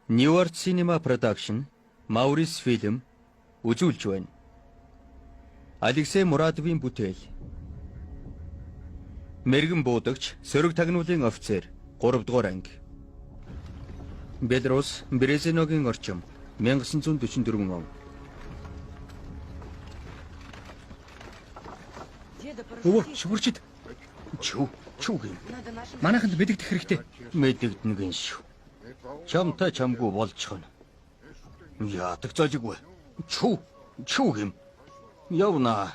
New Art Cinema Production, Maurice Film үзүүлж байна. Алексей Мурадовын бүтээл. Мэргэн буудагч, сөрөг тагнуулын офицер, 3 дугаар анги. Бедрос Брезиногийн орчим, 1944 он. Өвөө, шүгүрчид. Чүү гин. Манайханд мэдэгдэх хэрэгтэй. Мэдэгдэн гин шүү. Чамтай чамгүй болчихно. Яадаг золиггүй. Чүү гин. Явна.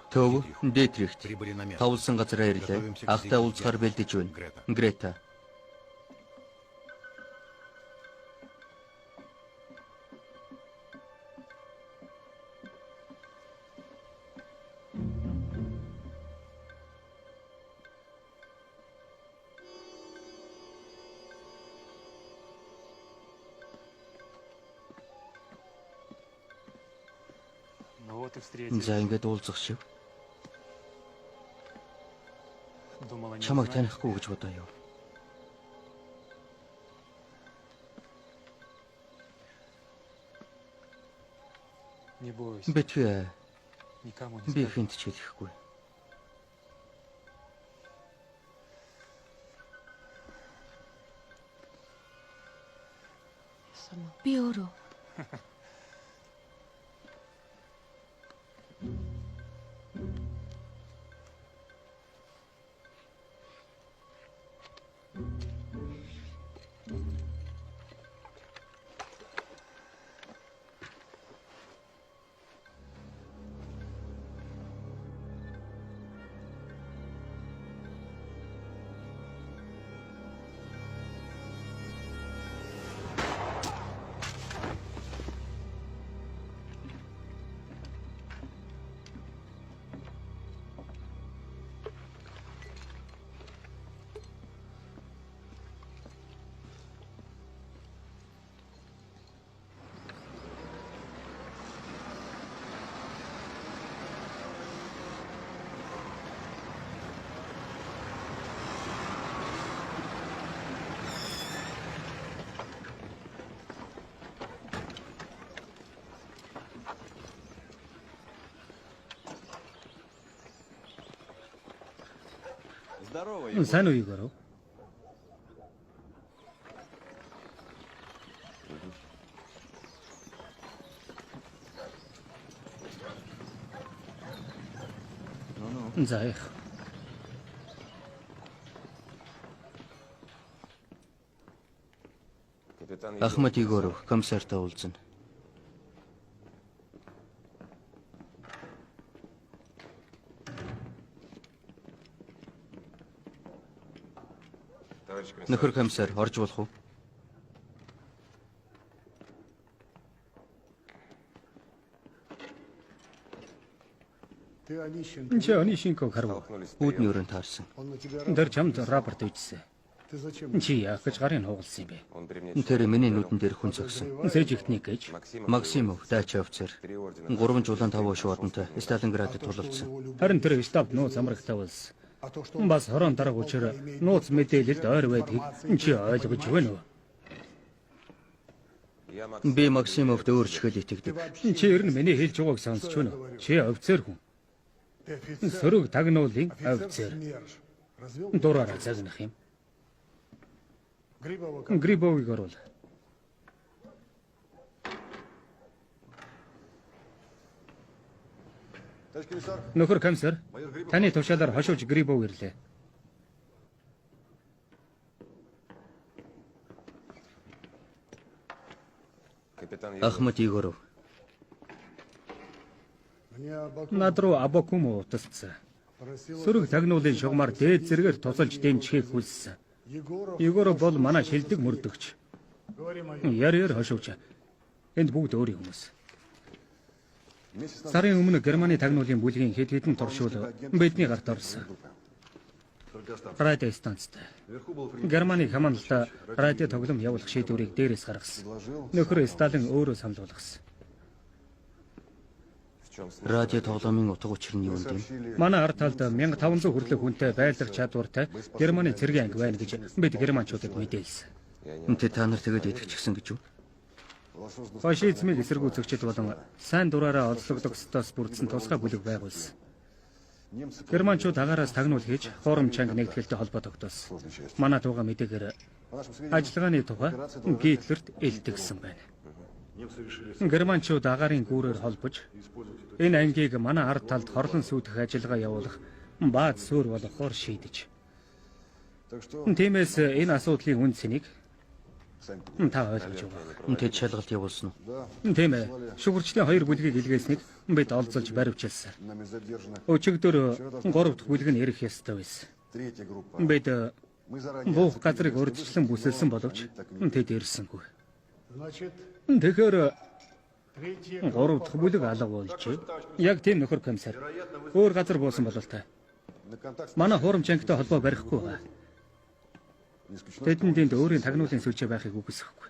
Төв Детрихт тавлсан газараа ирлээ. Ахтай уулзахаар бэлдэж байна. Грета. За ингээд уулзах шиг. Чамайг танихгүй гэж бодоо юу? Битвэ. Би хинт ч хэлэхгүй. Би өөрөө. Сайн уу Игорь? За их. Ахмад Егоров комиссартай уулзна. Нөхөр комиссар орж болох уу? Чи Онишинког харав. Үүдний өрөөнд таарсан. Тэр чамд рапорт үйдсэн. Чи яах гэж гарын хугалсан юм бэ? Тэр миний нүдэн дээр хүн зогсон. Сэжигтник гэж. Максимов, даачи офицер. 3 жуулан 5 шуудантай Сталинградд тулалдсан. Харин тэр штаб нууц амрагтай болсон. Бас хорон дарга учраа нууц мэдээлэлд ойр байдгийг чи ойлгож байна уу? Би Максимовд өөрчлөл итгэдэг. Чи ер нь миний хэлж байгааг сонсч байна уу? Чи офицер хүн. Сөрөг тагнуулын офицер. Дураараа загнах юм. Грибовыг оруул. Нөхөр комиссар, таны тушаалаар хошууч Грибов ирлээ. Ахмад Егоров. Над руу Абакумов утассан. Сөрөг тагнуулын шугамар дээд зэргээр тусалж дэмжихийг хүссэн. Егоров бол манай шилдэг мөрдөгч. Яриар хошууч. Энд бүгд өөрийн хүмүүс. Сарын өмнө Германы тагнуулын бүлгийн хэд хэдэн туршуул бидний гарт орсон. Радио станцтай. Германы хамаалалтаа радио тоглоом явуулах шийдвэрийг дээрээс гаргасан. Нөхөр Сталин өөрөө санал болгосон. Радио тоглоомын утга учир нь юу юм? Манай ард талд 1500 хүрлэх хүнтэй байлдах чадвартай Германы цэргийн анги байна гэж бид германчуудад мэдээлсэн. Үнтэй та нар тэгээд итгэчихсэн гэж юу? Фашизмыг эсэргүүцэгчд болон сайн дураараа олзлогдохстоос бүрдсэн тусгай бүлэг байгуулсан. Германчууд агаараас тагнуул хийж хоором чанга нэгтгэлтэй холбоо тогтоосон. Манай туга мэдээгээр ажиллагааны тухай Гитлерт илтгэсэн байна. Германчууд агаарын гүүрээр холбож энэ ангийг манай ард талд хорлон сүйдэх ажиллагаа явуулах бааз суурь болгохоор шийдэж. Тиймээс энэ асуудлын үн цэнийг та ойлгож байгаа. Үнтэй шалгалт явуулсан уу? Тийм ээ. Шүгүрчлийн 2 бүлгийг илгээснийг бид олзолж баривчилсан. Өчигдөр 3 дахь бүлэг нь ирэх ёстой байсан. Бид буух газрыг урьдчилан бүсэлсэн боловч тэд ирсэнгүй. Тэгэхээр 3 дахь бүлэг алга болж яг тийм нөхөр комиссар өөр газар буусан бололтой. Манай хуурамч ангитай холбоо барихгүй байгаа. Тэдэнд энд өөрийн тагнуулын сүлжээ байхыг үгүйсэхгүй.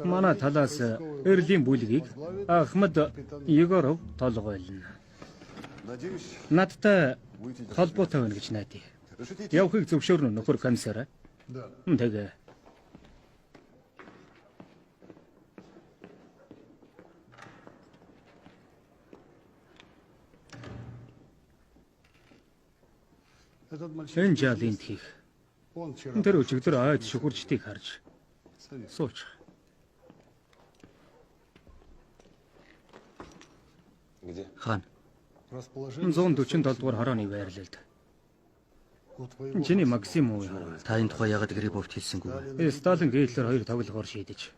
Манай талаас Эрлийн бүлгийг Ахмад Егоров толгойлно. Надтай холбоотой байна гэж найдаа. Явахыг зөвшөөрнө нөхөр комиссар. Тэгээ. Энэ жаалын тхих. Тэр өчигдөр айд шүхүрчдийг харж сууч. Хаан. 147 дугаар хорооны байрлалд. Чиний Максим уу? Та энэ тухай яагаад Грибовт хэлсэнгүй? Сталин Гитлер хоёр тоглохоор шийдэж.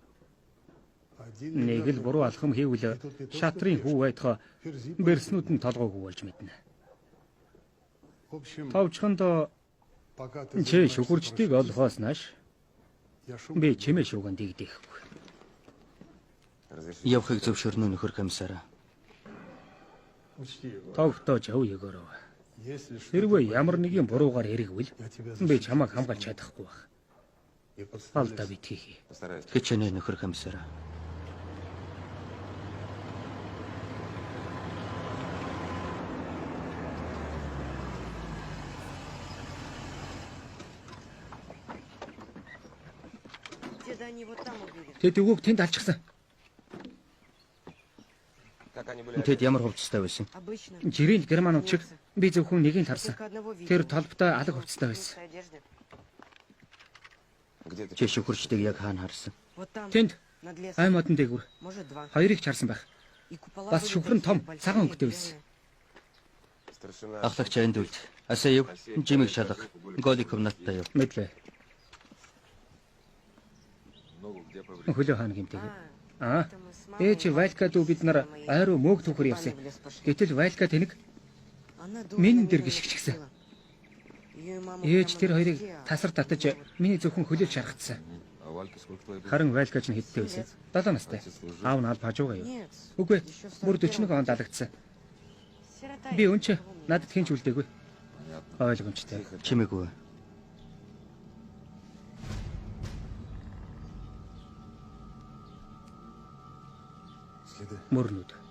Нэг л буруу алхам хийвэл шатрын хүү байдгаа берснүүд нь толгойг болж мэднэ. Тавчханд чи шүхүрчдийг олохоос нааш би чимээ шууган дийгдэхгүй. Явахыг зөвшөөрнө нөхөр комиссар. Тогтоож яв Егоров. Хэрвээ ямар нэгэн буруугаар эргэвэл би чамайг хамгаалж чадахгүй байх. Алдаа битгий. Хичээнэ нөхөр комиссар. Тэд өгөөг тэнд алчихсан. Тэд ямар хувцастай байсан? Жирийн германууд шиг би зөвхөн нэгийг харсан. Тэр толботой алга хувцастай байсан. Чи шүхүрчдийг яг хаана харсан? Тэнд ай модон дээгүр хоёрыг ч харсан байх. Бас шүхрэн том цагаан өнгөтэй байсан. Ахлагч эндүлд. Асаев, Жимиг шалах. Голиков надтай яв. Мэдлээ. Хөлөө хаана гэмтэйг. Ээж Вайлка дүү бид нар айруу мөөг түүхөр явсан. Гэтэл Вайлка тэнэг минь дээр гიშгчгсэн. Ээж тэр хоёрыг тасар татаж миний зөвхөн хөлөөлж шаргацсан. Харин Вайлка ч хэдтэй байсан. 70 настай. Аав нь аль хажуугаа юу? Үгүй, бүр 41 онд алагдсан. Би өнч надад хинч үлдээгүй. Ойлгомжтой. Чимээгүй. Мөрнүүд.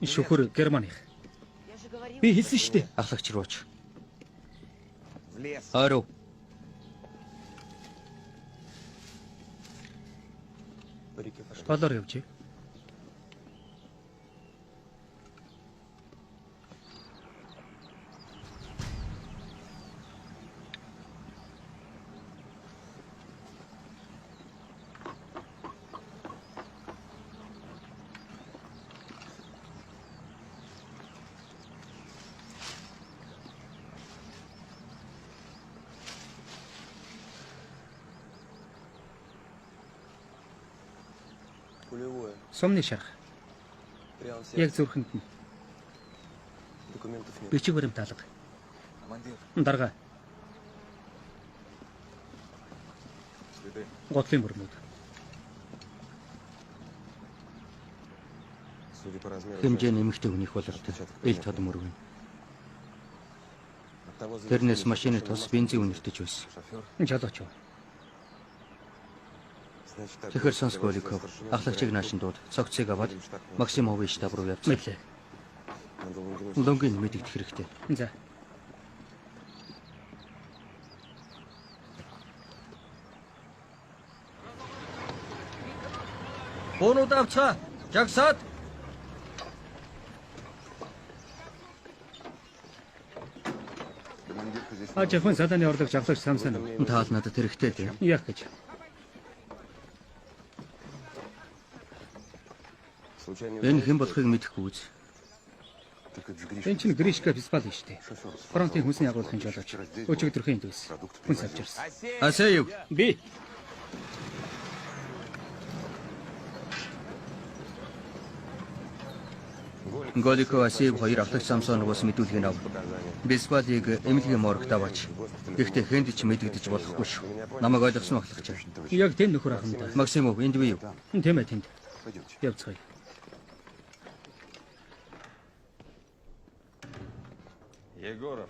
Шүхүр Германых. Би хэлсэн шүү дээ. Ахлагч рууч. Аруу. Голоор явж. Сумны шарх. Яг зүрхэнд нь. Бичиг баримт алга. Дарга. Готлын мөрмүүд. Хэмжээ нэмэгтэй хүнийх бололт ил тод мөргөн. Тэрнээс машины тус бензин үнэртэж байсан. Жолооч. Тэгэхэр Сонсголиков ахлагчийг наашин дууд цогцыг аваад Максимовын штаб руу явцсан. Мэдлээ. Лонгийн мэдэгдэх хэрэгтэй. За. Бонууд авцгаа. Жагсаад. Жахан садааны орлогч авлагч Самсон. Таал надад хэрэгтэй дээ. Яг гэж. Энэ хэн болохыг мэдэхгүй үз. Энэ чинь Гришка Беспал шүү дээ. Фронтын хүнсний агуулгын жолооч. Өчигдөрхийн төс. Хүнс авч ирсэн. Асеев. Би. Голиков Асеев хоёр ахлагч Самсоновоос мэдүүлгийг ав. Беспалыг эмнэлгийн моргт аваач. Гэхдээ хэнд ч мэдэгдэж болохгүй шүү. Намайг ойлгосон ахлагч. Яг тэнд нөхөр ахмад. Максимов энд бий юу? Тийм ээ тэнд. Явцгаая.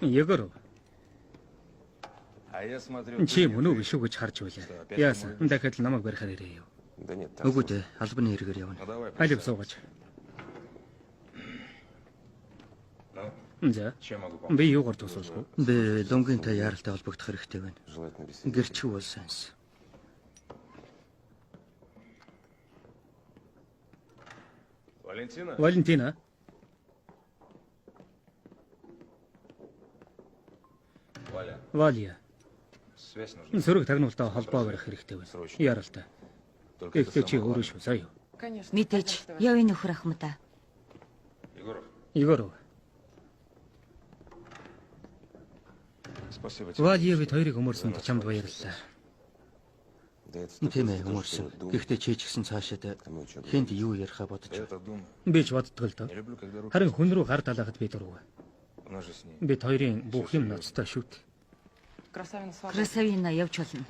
Егоров. Чи мөн үү биш үү гэж харж байлаа. Яасан? Дахиад л намайг барихаар ирээ юу? Үгүй дээ, албаны хэрэгээр явна. Алив суугач. За. Би юугаар тусуулах вэ? Би Лонгинтай яаралтай холбогдох хэрэгтэй байна. Гэрчүү бол сайнс. Валентина. Валя. Сөрөг тагнуултаа холбоо барих хэрэгтэй байна. Яралтай. Гэхдээ чи өөрөө шүү сая. Мэдээж яв энэ нөхөр ахмадаа. Егоров. Валя бид хоёрыг өмөрсөнд чамд баярлалаа. Тийм ээ, өмөрсөн. Гэхдээ чи ч гэсэн цаашаа хэнд юу ярихаа бодож байна. Би ч боддог л доо. Харин хүн рүү гар талахад би дургу. Бид хоёрын бүх юм ноцтой шүт. Красавина явж болно.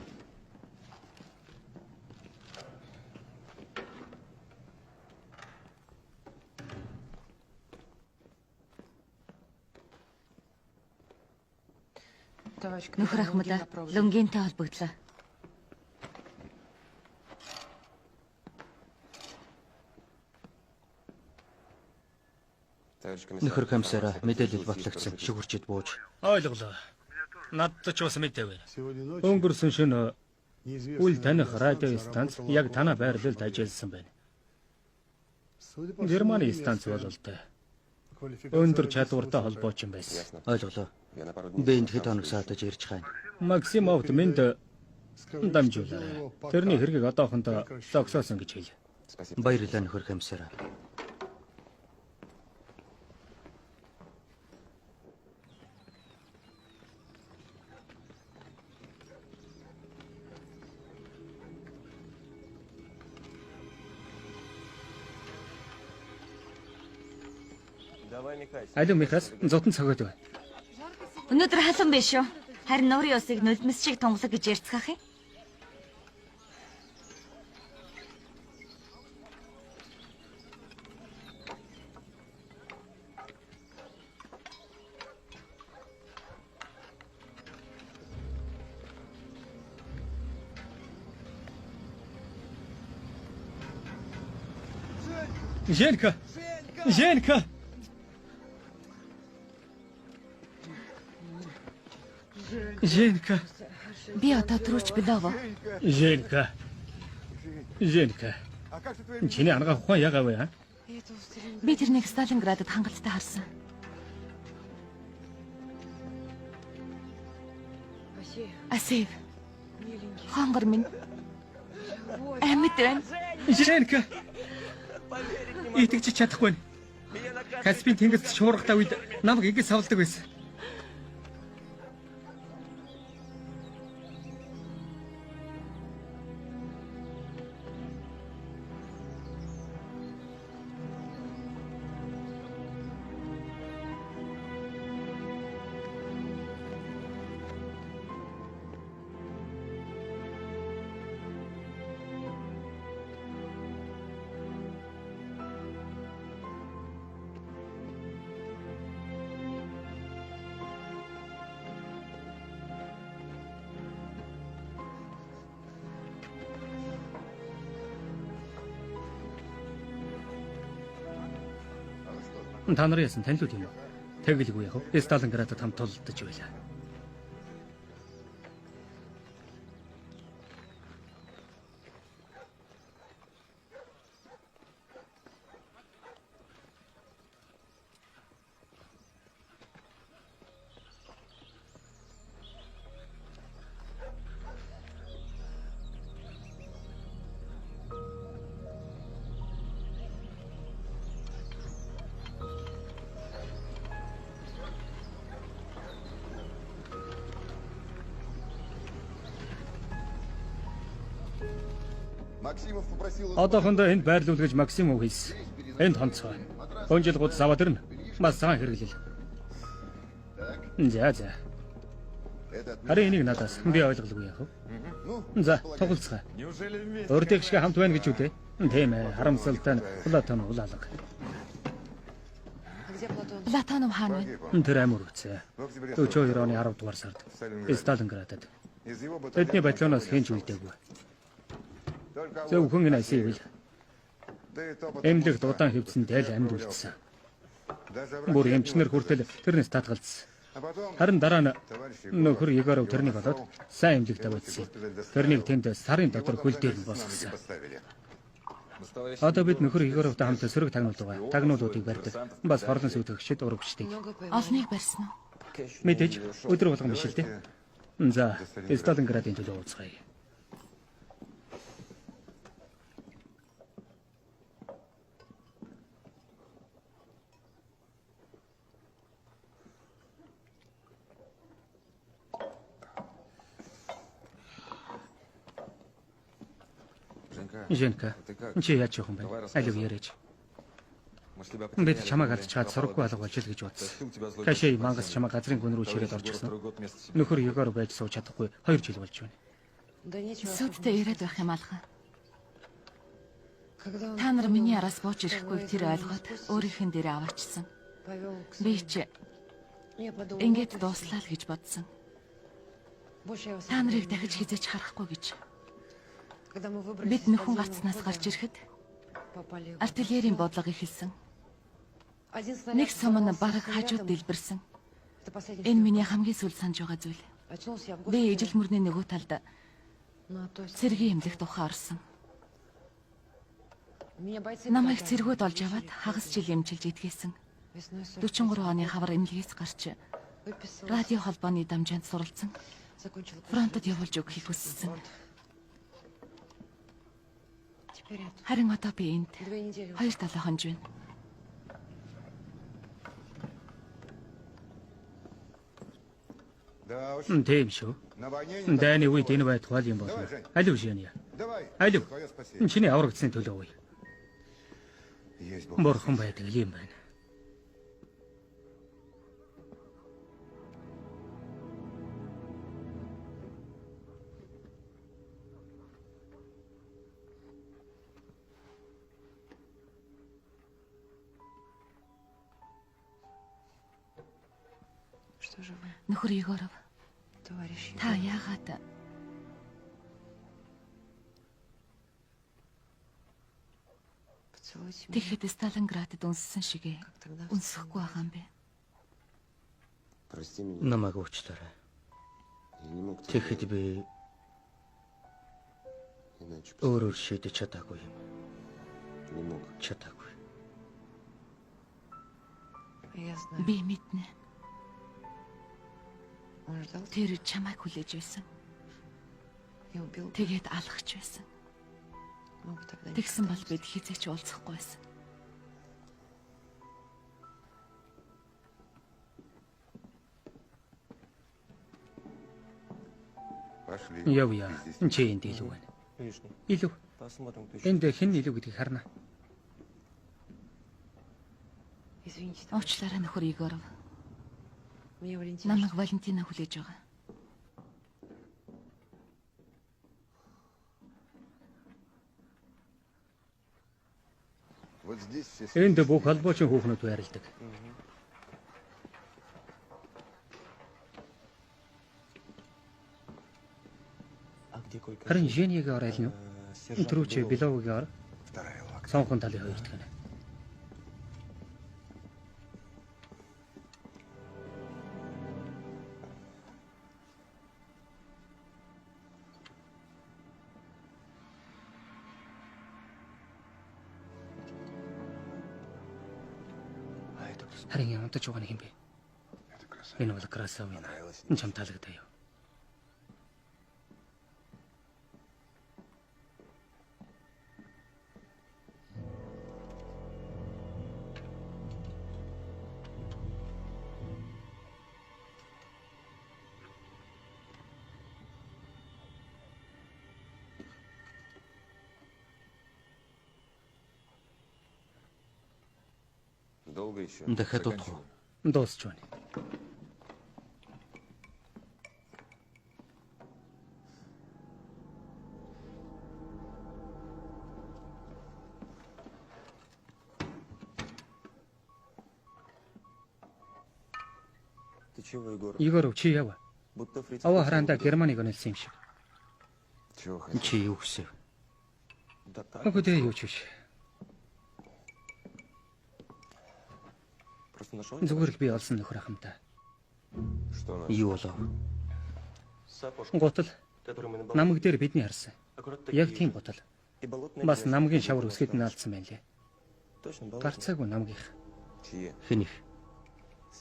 Нөхөр ахмадаа Лонгинтай холбогдлоо. Нөхөр комиссара мэдээлэл батлагдсан шүгүрчэд бууж. Ойлголоо. Надад ч бас мэдээв. Өнгөрсөн шөнө үл таних радио станц яг танаа байрлалд ажилласан байна. Германы станц бололтой. Өндөр чадвартай холбооч юм байсан. Ойлголоо. Би энд хэд хоног саатаж ирж байна. Максимовд минь дамжуулаа. Тэрний хэргийг одоохондоо зогсоосон гэж хэл. Баярлалаа нөхөр комиссара. Алуу Михас зотон цогоод байна. Өнөөдөр халуун биш шүү. Харин нуурын усыг нулимс шиг тунгалаг гэж ярьцгаах юм. Женька! Женька! Женька! Би одоо түрүүч билээ. Женька! Женька! Чиний ангаа ухаан ягаа вэ? Би тэрнийг Сталинградад хангалттай харсан. Асив. Хонгор минь. Амьд байна. Женька! Итгэж чадахгүй. Каспийн тэнгисд шуургатай үед намайг ингэж савладаг байсан. Та нарын ясан танилуд юм уу? Тэгэлгүй яг. Сталинградад хамт тулдаж байлаа. Одоохондоо энд байрлуул гэж Максимов хэлсэн. Энд хонцгой. Хонжил гудас аваад ирнэ. Бас цагаан хэрэглэл. За. Харин энийг надаас би ойлгохгүй яах вэ? За, тоглоцгоо. Урдыг шиг хамт байна гэж үтэй. Тийм ээ, харамсалтай нь Платон улаалга. Платонов хаана вэ? Тэр амир үцээ. 42 оны 10 дугаар сард Сталинградад. Тэдний батальоноос хинч үлдээгүй. Зөвхөн энэ асыг эмнэлэг дудаан хөвцөн дээл амьд үлдсэн. Бүр эмчнэр хүртэл тэрнээс татгалцсан. Харин дараа нь нөхөр Егоров тэрнийг олоод сайн эмнэлэгт авчихсан. Тэрнийг тэнд сарын дотор хөл дээр нь босгосон. Одоо бид нөхөр Егоровтай хамт сөрөг тагнуулд байгаа. Тагнуулуудыг барьдаг. Бас хорлон сүйтгэгчид урагчдыг. Олныг барьсан уу? Мэдээж өдөр болгон биш л дээ. За, Сталинградын төлөө уулзгая. Женка, чи яаж явах юм бэ? Алив яриач. Бид чамайг алдчихад сургаггүй алга болж л гэж бодсон. Кашей мангас чамаа газрын гүн рүү чирээд орчихсон. Нөхөр Егор байж сууж чадахгүй 2 жил болж байна. Сүдтэй ирээд байх юм алга. Та нар миний араас бууж ирэхгүй тэр ойлгоод өөрийнхэн дээр аваачсан. Би ч ингээд дууслаа л гэж бодсон. Та нарыг дахиж хизээч харахгүй гэж. Бид нөхөн гарцнаас гарч ирэхэд артиллерийн бодлого ихэлсэн. Нэг сум нь бараг хажууд дэлбэрсэн. Энэ миний хамгийн сүүл санаж байгаа зүйл. Би ижил мөрний нөгөө талд цэргийн эмнэлэгт ухаан орсон. Намайг цэргүүд олж аваад хагас жил эмчилж идгээсэн. 43 оны хавар эмнэлгээс гарч радио холбооны дамжаанд суралцсан. Фронтод явуулж өгөхийг хүссэн. Харин одоо би энд 2 талаа хонж байна. Тийм шүү. Дайны үед энэ байтугай юм болов. Алив Женя. Алив. Чиний аврагдсны төлөө үе. Бурхан байдаг юм байна. Нөхөр Егоров. Та яагаад тэгэхэд Сталинградад үнссэн шигээ үнсэхгүй байгаа юм бэ? Намайг уучлаарай. Тэгэхэд би өөрөөр шийдэж чадаагүй юм. Чадаагүй. Би мэднэ. Тэр чамайг хүлээж байсан. Тэгээд алгах байсан. Тэгсэн бол бид хизээч уулзахгүй байсан. Явъя. Чи энд илүү байна. Илүү. Энд хэн илүү гэдгийг харна. Уучлаарай нөхөр Егоров. Намайг Валентина хүлээж байгаа. Энд бүх холбоочин хүүхнүүд байрладаг. Харин Женягийн ор аль нь? Түрүүч Беловгийн ор. Сонхон талын хоёр дахь нь. Харин ямтаж байгаа нэг юм бэ? Энэ бол красавина. Чам таалагдаа юу? Дахиад удах уу? Дуусч байна. Егор чи яв. Аваа хараанда Германыг онолсон юм шиг. Чи юу гэсэн? Өгдөө юу ч биш. Зүгээр л би олсон нөхөр ахмтай. Юу болов? Гутал намаг дээр бидний харсан. Яг тийм гутал. Бас намгийн шавар үсгэд нь алдсан байна лээ. Гарцаагүй намгийнх. Хэнийх?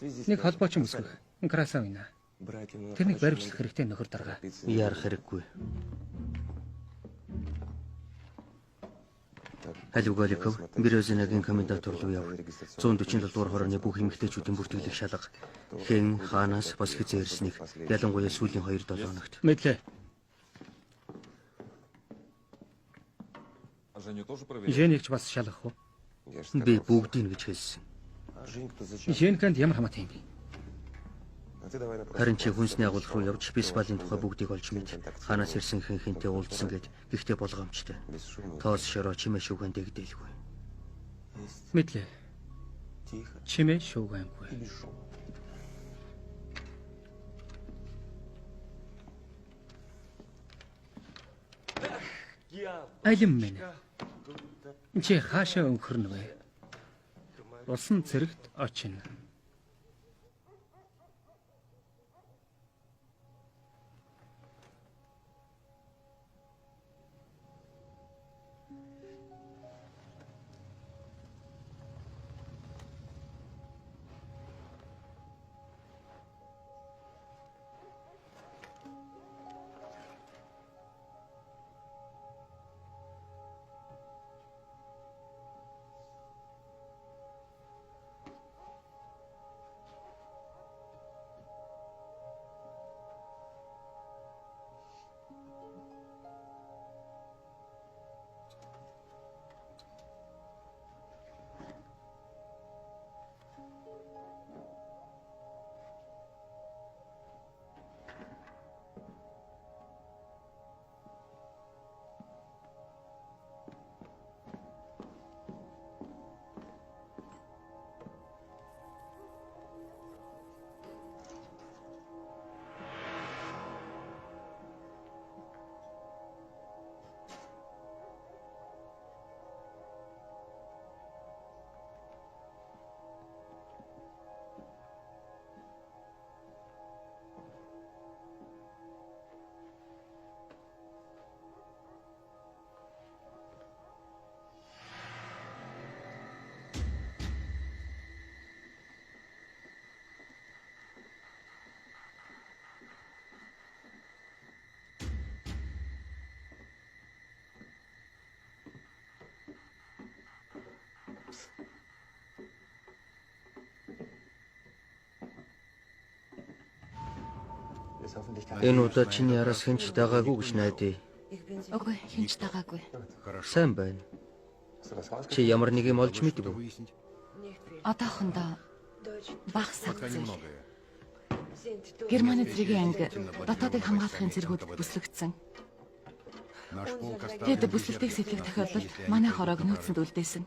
Нэг холбооч үсгэх. Красавина. Тэрнийг баримтлах хэрэгтэй нөхөр дарга. Яарах хэрэггүй. Халив Голиков, Березинагийн комендатур руу яв. 147 дугаар хорооны бүх эмэгтэйчүүдийн бүртгэлийг шалга. Хэн хаанаас бас хизээ ирснийг ялангуяа сүүлийн 2-7 хоногт. Мэдлээ. Женийг ч бас шалгах уу? Би бүгдийг гэж хэлсэн. Женканд ямар хамаатай юм бэ? Харин чи хүнсний агуулга руу явж Бисбалын тухай бүгдийг олж мэд. Хаанаас ирсэн хинхэнтэй уулзсан гэд гэхдээ болгоомжтой. Тоос шороо чимээ шүүгэн дэгдээлгүй. Мэдлээ. Чимээ шүүгэнгүй. Алим минь. Чи хаашаа өнгөрнө вэ? Усан цэрэгт очино. Энэ удаа чиний араас хинч дагаагүй гэж найдаа. Үгүй, хинч дагаагүй. Сайн байна. Чи ямар нэг юм олж мэдв үү? Одоохондоо бага сав зэрэг. Германы зэргийн анги дотоодыг хамгаалахын зэргүүд бүслэгдсэн. Тэд бүслэлтийг сэтлэх тохиолдолд манай хороог нөөцөнд үлдээсэн.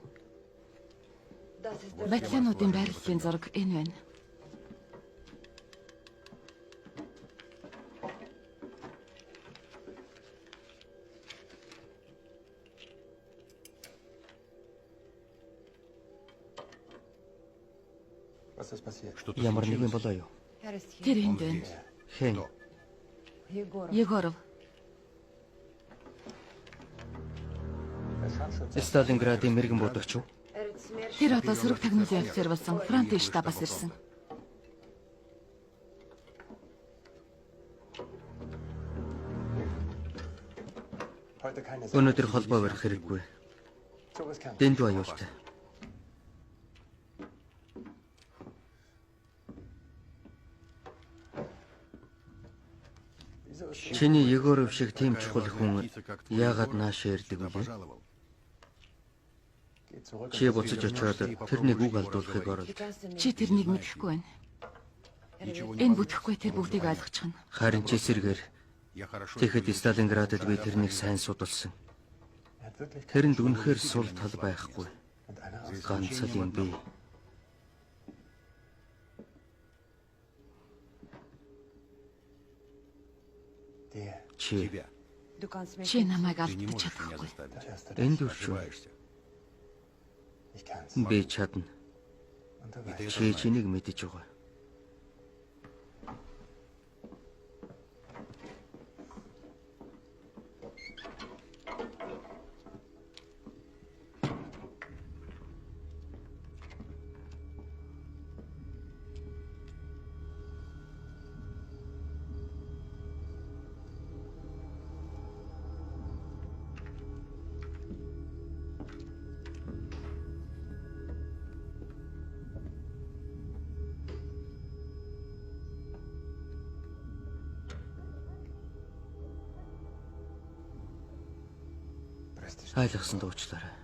Батлонуудын байрлалын зураг энэ байна. Ямар нэг юм болоо юу? Тэр энд байна. Хэн? Егоров. Сталинградын мэрэгэн будагч юу? Тэр одоо сөрөг тагнуулын офицер болсон фронтын штабаас ирсэн. Өнөөдөр холбоо барих хэрэггүй. Дэндүү аюултай. Чиний Егоров шиг тийм чухал хүн яагаад нааш ярьдаг вэ? Чи буцаж очиод тэрнийг үг алдуулахыг оролд. Чи тэрнийг мэдэхгүй байна. Энэ бүтэхгүй тэр бүгдийг ойлгочихно. Харин чи эсэргээр тэгэхэд Сталинградад би тэрнийг сайн судалсан. Тэрэнд үнэхээр сул тал байхгүй. Ганцхан юм би. Чи намайг алдаж чадахгүй. Энд үрчүү. Би чадна. Чи чинийг мэдэж байгаа. Айлгсан дуучлаарай.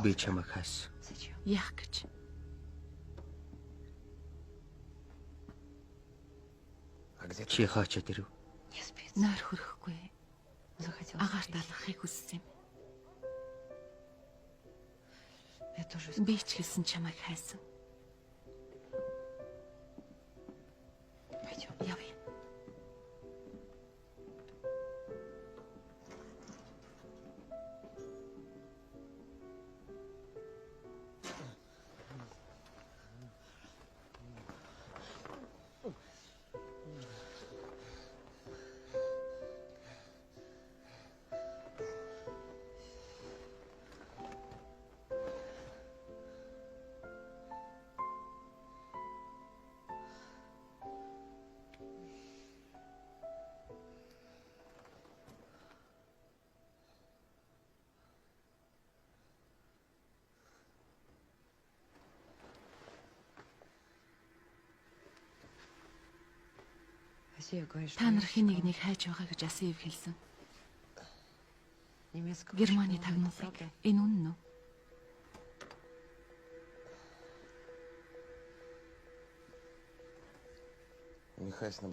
Би чамайг хайсан. Яах гэж? Чи хаачаад ирэв? Нойр хөрөхгүй. Агаарт алгахыг хүссэн юм. Би ч хэлсэн чамайг хайсан. Явъя. Та нар хэн нэгнийг хайж байгаа гэж Асиев хэлсэн. Германы тагнуулыг энэ үнэн үү?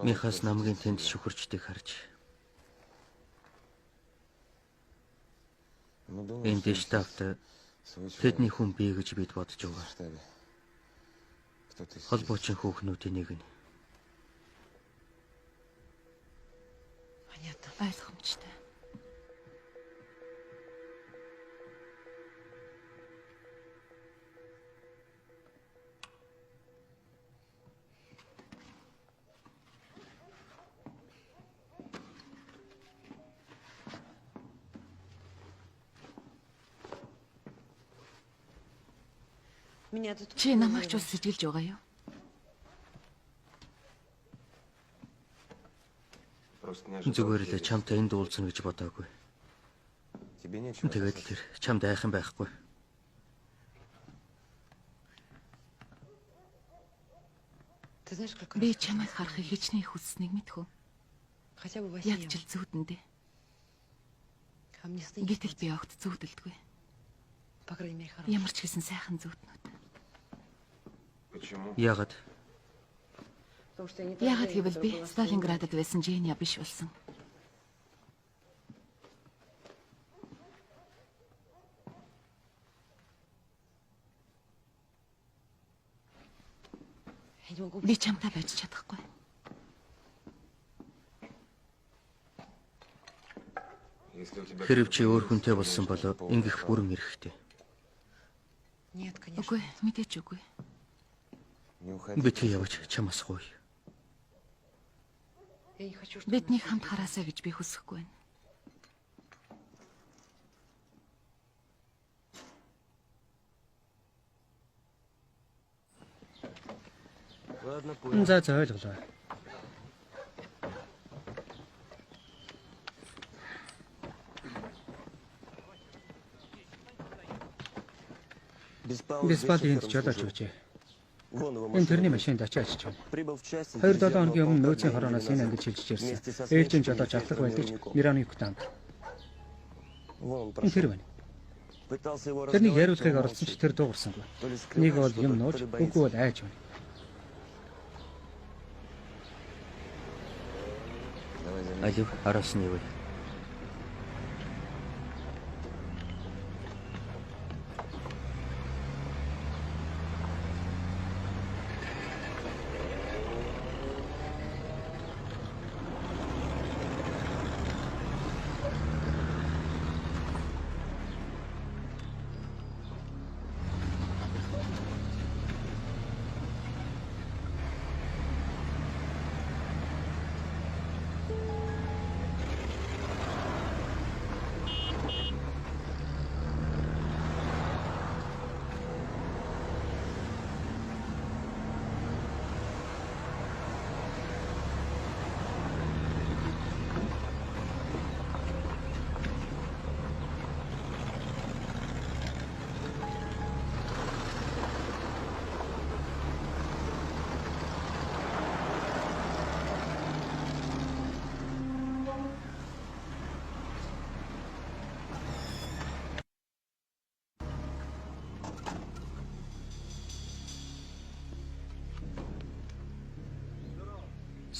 Михас намгийн тэнд шүхэрчдийг харж. Энэ штабт тэдний хүн бий гэж бид бодож байгаа. Холбоочин хүүхнүүдийн нэг нь. Ойлгомжтой. Чи намайг ч ус сэтгэлж байгаа юу? Зүгээр л чамтай энд уулзна гэж бодоогүй. Тэгээд тэр чамд айхан байхгүй. Би чамайг харахыг хичнээн хүсснийг мэдхүү. Яг ч л зүүдэндээ. Гэтэл би огт зүүдэлдгүй. Ямар ч гэсэн сайхан зүүднүүд. Яагаад? Яагаад гэвэл би Сталинградад байсан Женя биш болсон. Би чамтай байж чадахгүй. Хэрв чи өөр хүнтэй болсон бол ингэх бүрэн эрэхтэй. Үгүй, мэдээч үгүй. Битгий явж чамаас гоё. Бидний хамт хараасаа гэж би хүсэхгүй байна. За за ойлголоо. Беспал энд жолооч өгчээ. Энэ тэрний машинд очиж байна. 2-7 хоногийн өмнө нөөцийн хорооноос энэ ангид шилжиж ирсэн. Ээлжийн жолооч авлах байлгаж Мираны Ютанд. Энэ тэр байна. Тэрний яриулгыг оролцсон ч тэр дуугарсангүй. Нэг бол юм нууж, үгүй бол айж байна. Алив араас нь юу вэ?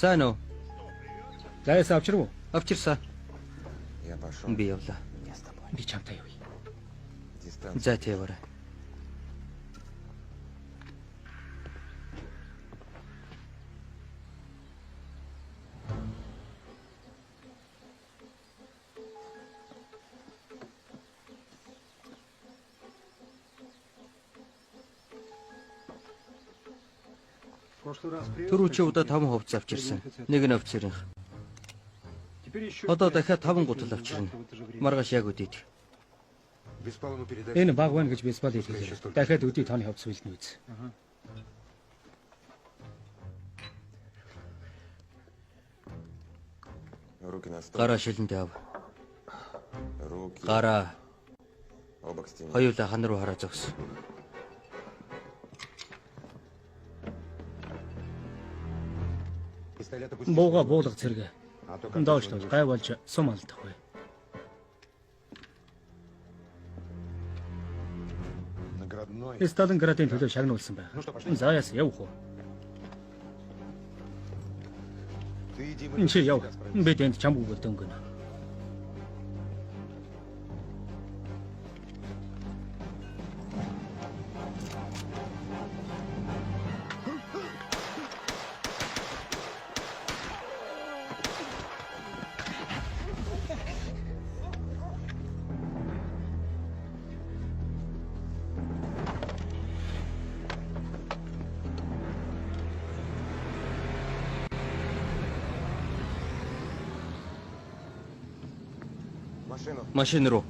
Сайн уу? Заяас авчирв уу? Авчирсан. Я пошел. Би явлаа. Би чамтай явъя. Дистанция. За тийвэрэ. Түрүү чи удаа 5 хувцас авчирсан. Нэг нь офицерын. Одоо дахиад 5 гутал авчирна. Маргааш яг үдээд. Беспалому передать. Энэ баг байна гэж Беспал хэлээ. Дахиад өдий тооны хувцас үлдэнэ үз. Руки на стол. Гараа шилэндээ ав. Руки. Гараа Оба к стене. хоёулаа хан руу хараа зогс. Пистолет опусти. Бууга буулга цэрэг. А то как Доош ты тол звонишь? гай болж сум алдах бай. Наградной. Сталинградын төлөө шагнуулсан байна. Ну что, пошли. Заяас явах уу? Ты иди, мы Энд чи тут яв. всегда справимся. Бид энд чамбууг дөнгөнө. Машину. Машин руу.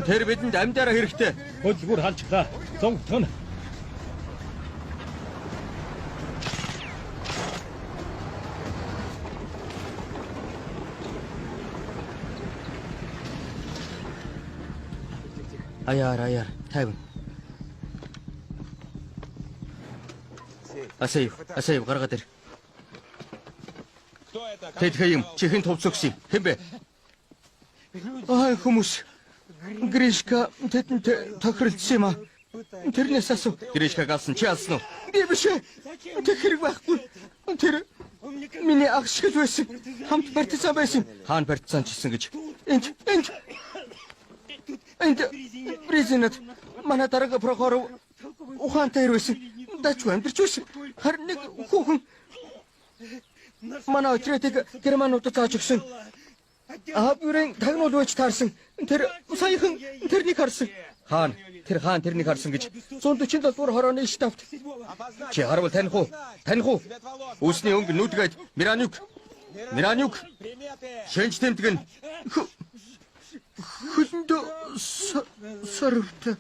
Тэр бидэнд амьдараа хэрэгтэй. Хөдөлгүүр халжлаа. Зон төн. Аяар, тайван. Асаев гаргаад ир. Тэд хэм чихэн товцогс юм. Хэн бэ? Ай хүмүүс. Гришка тэдэнд тохиролцсон юм аа. Тэрнээс асуу. Гришкаг алсан чи алсан уу? Би биш ээ. Тэр хэрэг байхгүй. Тэр миний ах шиг л байсан. Хамт партизан байсан. Хаан партизан ч гэсэн гэж. Энд президент манай дарга Прохоров ухаантай ирсэн. Дачгүй амьдарч байсан. Харин нэг хүүхэн манай отрядыг германуудад зааж өгсөн. Ааврын тагнуул байж таарсан. Тэр саяхан тэрнийг харсан. Хаан тэрнийг харсан гэж 147 дугаар хорооны штабт. Чи харвал таних уу? Үүсний өнгө нүдгээд Миранюк. Шэнч тэмдэг нь хөлөндөө сарвтай.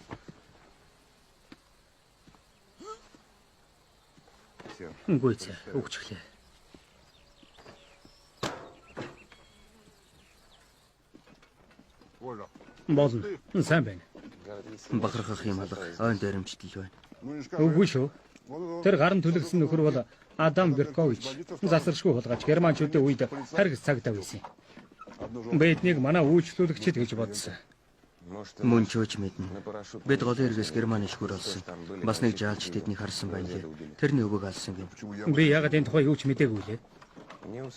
Гүйцээ өгчлээ. Болно. Сайн байна. Бахархах юм алга. Ойн дээрэмжтэл байна. Үгүй шүү. Тэр гаран төлөвлөсөн нөхөр бол Адам Беркович. Засаршгүй хулгайч германчуудын үед харгас цагтаа байсан. Биднийг манай үйлчлүүлэгчид гэж бодсон. Мөн ч үуч мэднэ. Бид голын эргээс Германы шгүр олсон. Бас нэг жаалч тэднийг харсан байна лээ. Тэрний өвөг алсан гэв. Би ягаад энэ тухай юу ч мэдээгүй лээ.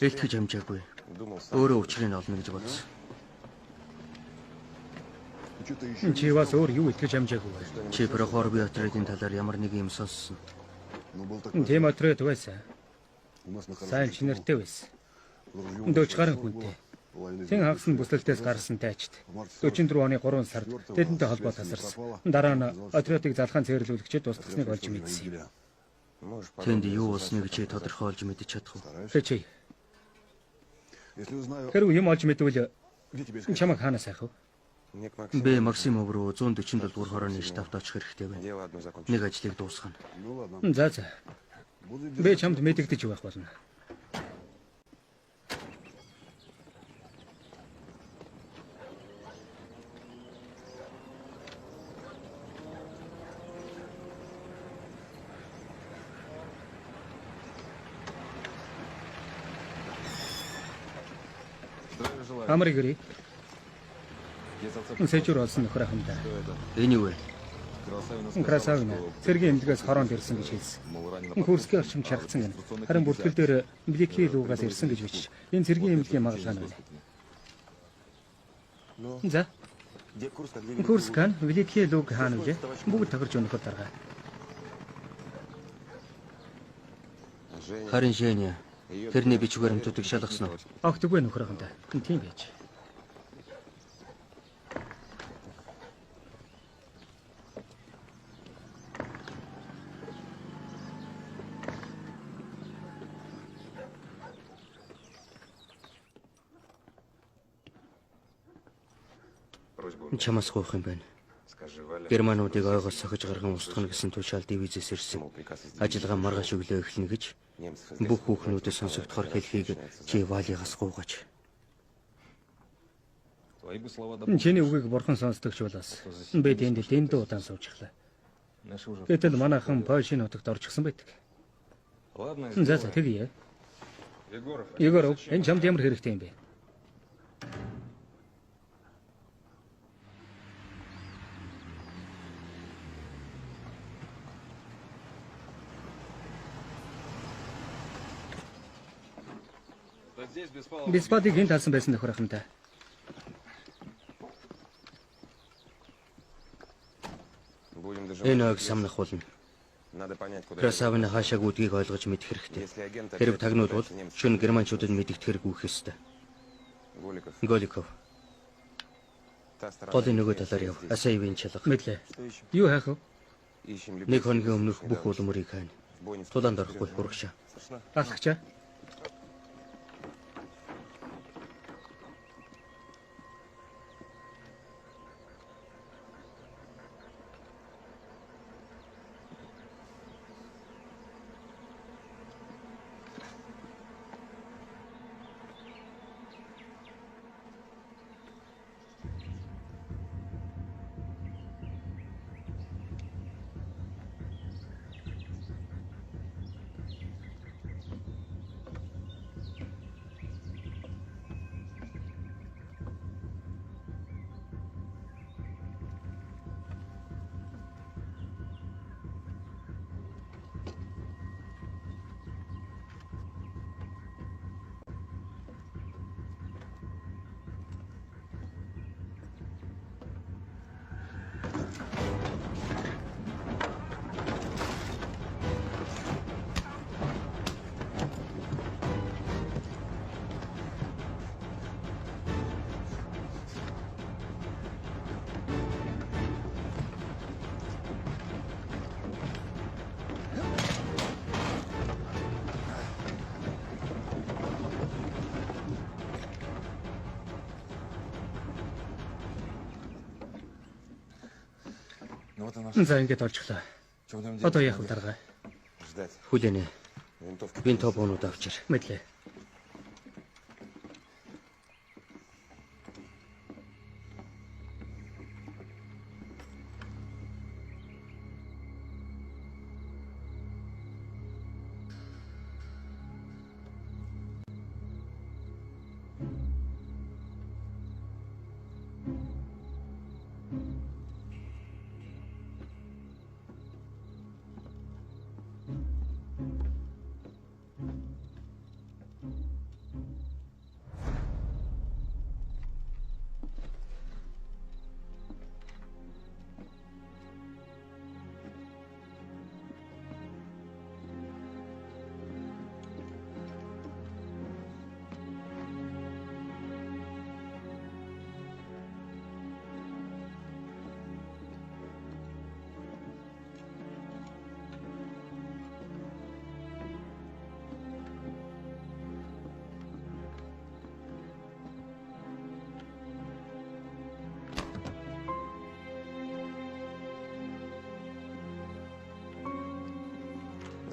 Илтгэж амжаагүй. Өөрөө учрыг олно гэж бодсон. Чи бас өөр юу итгэж амжаагүй вэ? Чи Прохорби отрядын талаар ямар нэг юм сонссон. Тийм отряд байсан. Сайн чинэртэй байсан. Дөч гарын хүнтэй. Тэн хагас нь бүсэлтээс гарсан тайчд. 44 оны 3 сард тэдэнтэй холбоо тасарсан. Дараа нь отрядыг залхаан цэвэрлүүлэгчид устгасныг олж мэдсэн. Тэнд юу болсныг чи тодорхойлж мэдэж чадах уу? Чи. Хэрвээ юм олж мэдвэл чамайг хаанаас айх вэ? Би Максимов руу 147 дугаар хорооны штабт очих хэрэгтэй байна. Нэг ажлыг дуусгана. За. Би чамд мэдэгдэж байх болно. Амрыг гэрээ. Сэжүр олсон нөхөр хамтаа. Энэ юу вэ? Красавина. Цэргийн эмнэлгээс хороонд ирсэн гэж хэлсэн. Курскийн орчим шаргацсан гэнэ. Харин бүртгэл дээр Блики лугаас ирсэн гэж бичиж. Энэ цэргийн эмнэлгийн магадлал нь байна. За. Курскан Блики луг хаана вэ? Бүгд тохирч өнөхөр дарга. Харин Женя. Тэрний бичгээр хамтуудыг шалгасан уу? Огтгүй нөхөр хамтаа. Тийм байж. Чамаас гоох юм байна. Германуудыг ойгоос сахиж гарган устгах гэсэн тушаал дивизээс ирсэн. Ажиллагаа маргааш өглөө эхэлнэ гэж бүх хүүхнүүдэд сонсогдохоор хэлхийг чи Валигаас гуугаач. Чиний үгийг бурхан сонсдогч болоос би тэнд удаан суучихлаа. Гэтэл манайхан Польшийн хотод орчихсон байдаг. За тэгье. Егоров, энэ чамд ямар хэрэгтэй юм бэ? Беспадыг энд талсан байсан нөхөр хамтаа. Энэ ойг самнах болно. Красавина хаашааг үдгийг ойлгож мэдэх хэрэгтэй. Хэрэг тагнууд бол шөнө германчуудад мэдэгдэх хэрэг үүх ёстой. Голиков. Голын нөгөө талаар яв. Асаевын чалга. Мэдлээ. Юу хайх вэ? Нэг хоногийн өмнөх бүх улмөрийг хайна. Тулаанд орохгүй урагшаа. Алхачаа. Ну вот и наш. За ингээд олжглоо. Что будем делать? Одоо яах вэ дарга? Ждать. Хүлээнэ. Винтовки. Винтов бонууд авчир. Мэдлээ.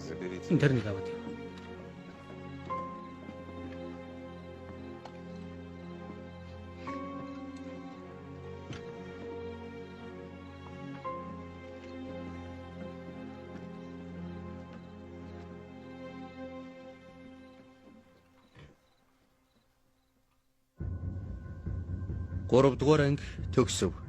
Заберите. Тэр нэг аваад юу. Гуравдугаар анги төгсөв.